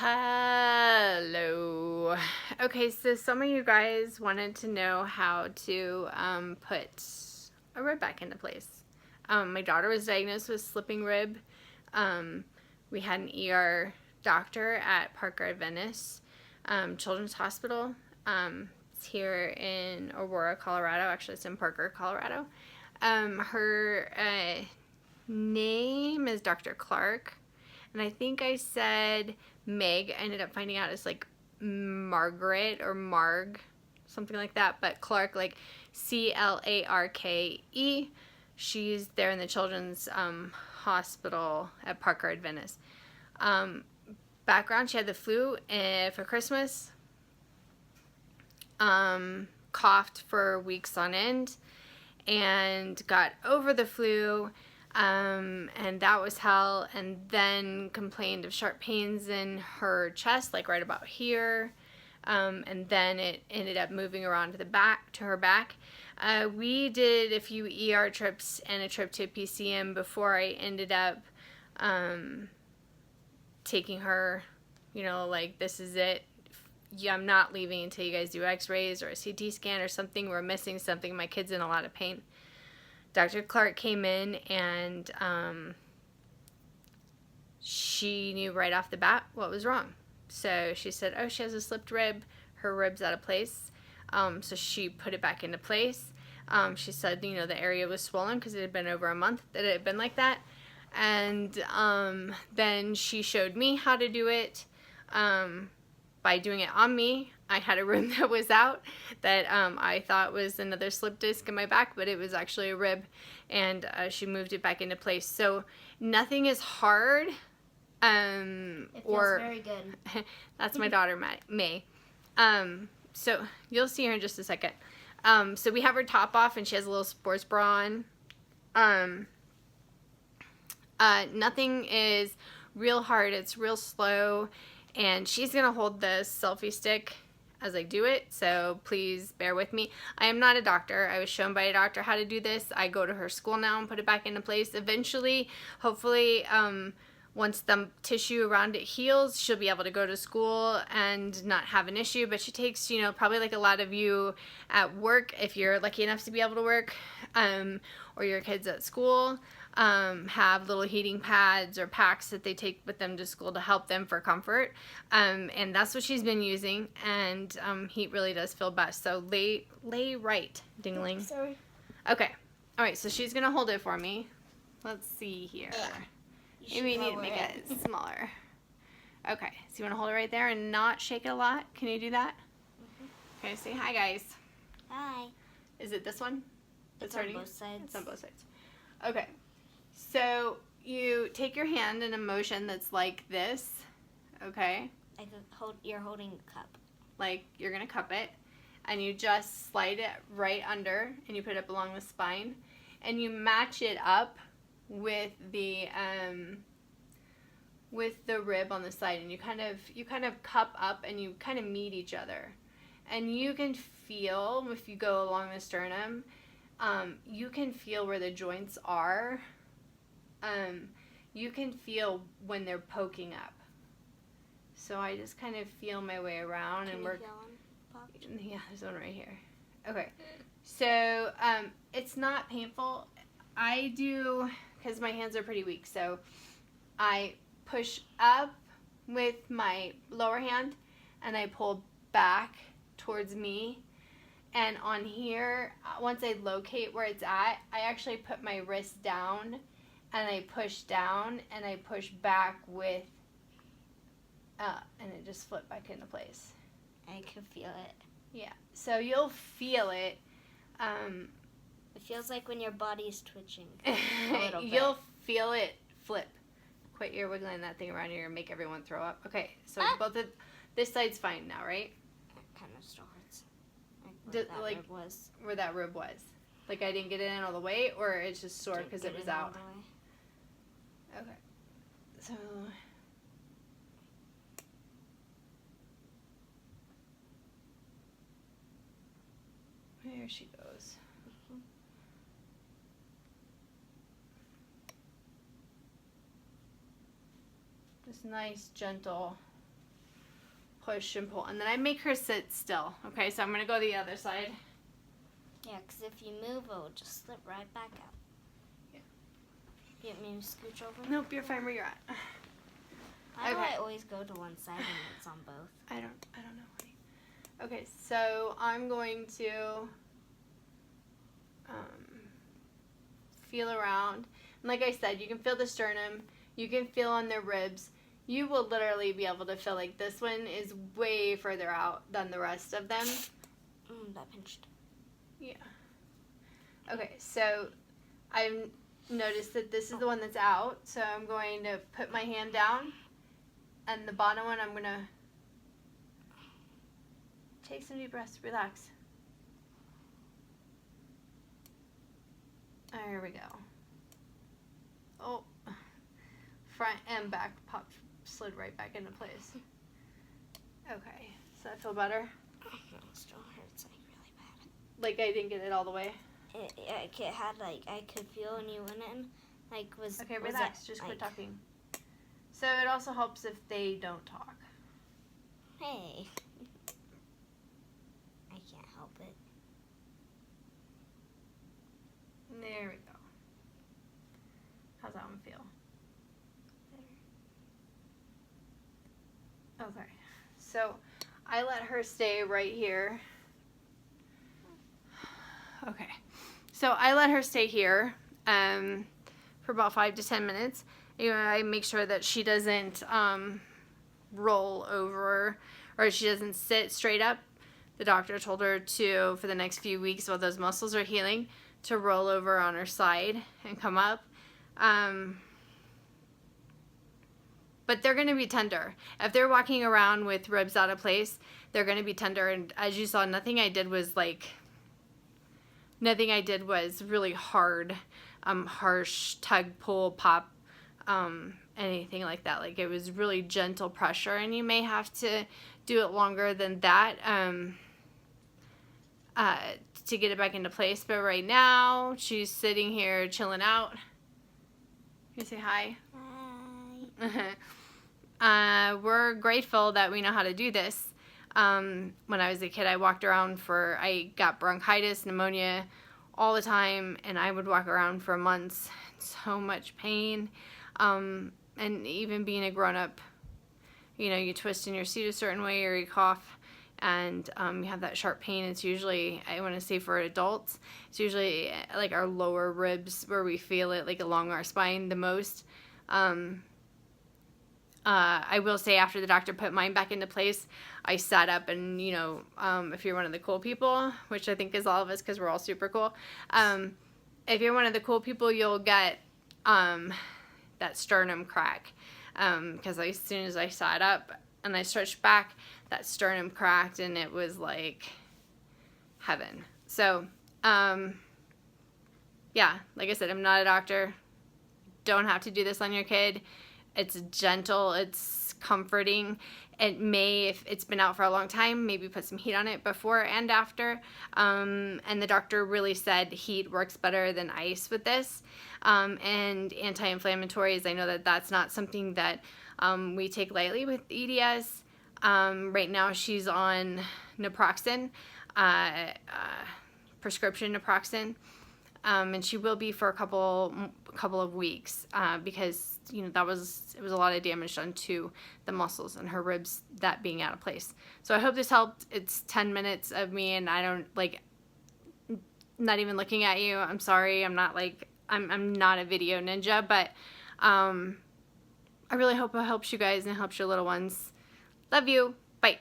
Hello. Okay, so some of you guys wanted to know how to put a rib back into place. My daughter was diagnosed with slipping rib. We had an ER doctor at Parker Adventist Children's Hospital. It's here in Aurora, Colorado. Actually, it's in Parker, Colorado. Her name is Dr. Clark. And I think I said Meg. I ended up finding out it's like Margaret or Marg, something like that. But Clark, like Clarke. She's there in the children's hospital at Parker Adventist. Background, she had the flu for Christmas. Coughed for weeks on end and got over the flu. And that was hell, and then complained of sharp pains in her chest, like right about here, and then it ended up moving around to the back, to her back. We did a few ER trips and a trip to PCM before I ended up taking her, you know, like, this is it. Yeah, I'm not leaving until you guys do x-rays or a CT scan or something. We're missing something. My kid's in a lot of pain. Dr. Clark came in and she knew right off the bat what was wrong. So she said, oh, she has a slipped rib. Her rib's out of place. So she put it back into place. She said, you know, the area was swollen because it had been over a month that it had been like that. And then she showed me how to do it by doing it on me. I had a rib that was out that I thought was another slip disc in my back, but it was actually a rib, and she moved it back into place. So nothing is hard. It feels very good. That's my daughter, May. So you'll see her in just a second. So we have her top off, and she has a little sports bra on. Nothing is real hard. It's real slow, and she's going to hold the selfie stick as I do it, so please bear with me. I am not a doctor. I was shown by a doctor how to do this. I go to her school now and put it back into place. Eventually, hopefully, once the tissue around it heals, she'll be able to go to school and not have an issue. But she takes, you know, probably like a lot of you at work, if you're lucky enough to be able to work, or your kids at school, have little heating pads or packs that they take with them to school to help them for comfort. And that's what she's been using, and heat really does feel best. So lay right, dingling. Sorry. Okay. All right, so she's going to hold it for me. Let's see here. Maybe we need to make it smaller. Okay, so you want to hold it right there and not shake it a lot? Can you do that? Mm-hmm. Okay, say hi, guys. Hi. Is it this one? It's on both sides. It's on both sides. Okay. So you take your hand in a motion that's like this, okay? You're holding a cup. Like you're going to cup it, and you just slide it right under, and you put it up along the spine, and you match it up with the rib on the side, and you kind of cup up, and you kind of meet each other. And you can feel, if you go along the sternum, you can feel where the joints are. You can feel when they're poking up. So I just kind of feel my way around and work. Yeah, there's one right here. Okay. So it's not painful. I do, because my hands are pretty weak, so I push up with my lower hand and I pull back towards me. And on here, once I locate where it's at, I actually put my wrist down and I push down and I push back with, and it just flipped back into place. I can feel it. Yeah, so you'll feel it. It feels like when your body's twitching a little bit. You'll feel it flip. Quit your wiggling that thing around here and make everyone throw up. Okay, so both of this side's fine now, right? It kind of still hurts. Rib was. Where that rib was. Like I didn't get it in all the way, or it's just sore because it was out. Okay. So there she goes. Just nice, gentle push and pull. And then I make her sit still. Okay, so I'm going to go the other side. Yeah, because if you move, it will just slip right back out. Yeah. You want me to scooch over? Nope, you're fine where you're at. Why do Okay. I always go to one side and it's on both? I don't know, honey. Okay, so I'm going to feel around. And like I said, you can feel the sternum. You can feel on their ribs. You will literally be able to feel like this one is way further out than the rest of them. That pinched. Yeah. Okay, so I've noticed that this is the one that's out. So I'm going to put my hand down. And the bottom one, I'm going to take some deep breaths. Relax. There we go. Oh, front and back slid right back into place. Okay, does that feel better? No, it still hurts like really bad. Like I didn't get it all the way? It had like, I could feel when you went in, like was... Okay, was relax, it, just like, quit talking. So it also helps if they don't talk. Hey. I can't help it. There we go. How's that one feel? Okay, so I let her stay right here. Okay, so I let her stay here for about 5 to 10 minutes. You know, I make sure that she doesn't roll over or she doesn't sit straight up. The doctor told her to, for the next few weeks while those muscles are healing, to roll over on her side and come up. But they're going to be tender. If they're walking around with ribs out of place, they're going to be tender. And as you saw, nothing I did was really hard, harsh, tug, pull, pop, anything like that. Like it was really gentle pressure, and you may have to do it longer than that to get it back into place. But right now, she's sitting here chilling out. Can you say hi? Hi. We're grateful that we know how to do this. When I was a kid, I got bronchitis, pneumonia all the time, and I would walk around for months. So much pain. And even being a grown-up, you know, you twist in your seat a certain way or you cough and you have that sharp pain. It's usually, I want to say for adults, it's usually like our lower ribs where we feel it, like along our spine the most. I will say after the doctor put mine back into place, I sat up and, you know, if you're one of the cool people, which I think is all of us because we're all super cool, if you're one of the cool people, you'll get that sternum crack, because as soon as I sat up and I stretched back, that sternum cracked and it was like heaven. So, yeah, like I said, I'm not a doctor. Don't have to do this on your kid. It's gentle, it's comforting. It may, if it's been out for a long time, maybe put some heat on it before and after. And the doctor really said heat works better than ice with this. And anti-inflammatories, I know that that's not something that we take lightly with EDS. Right now she's on naproxen, prescription naproxen. And she will be for a couple of weeks because, you know, it was a lot of damage done to the muscles and her ribs, that being out of place. So I hope this helped. It's 10 minutes of me and I don't, like, not even looking at you. I'm sorry. I'm not a video ninja, but I really hope it helps you guys and helps your little ones. Love you. Bye.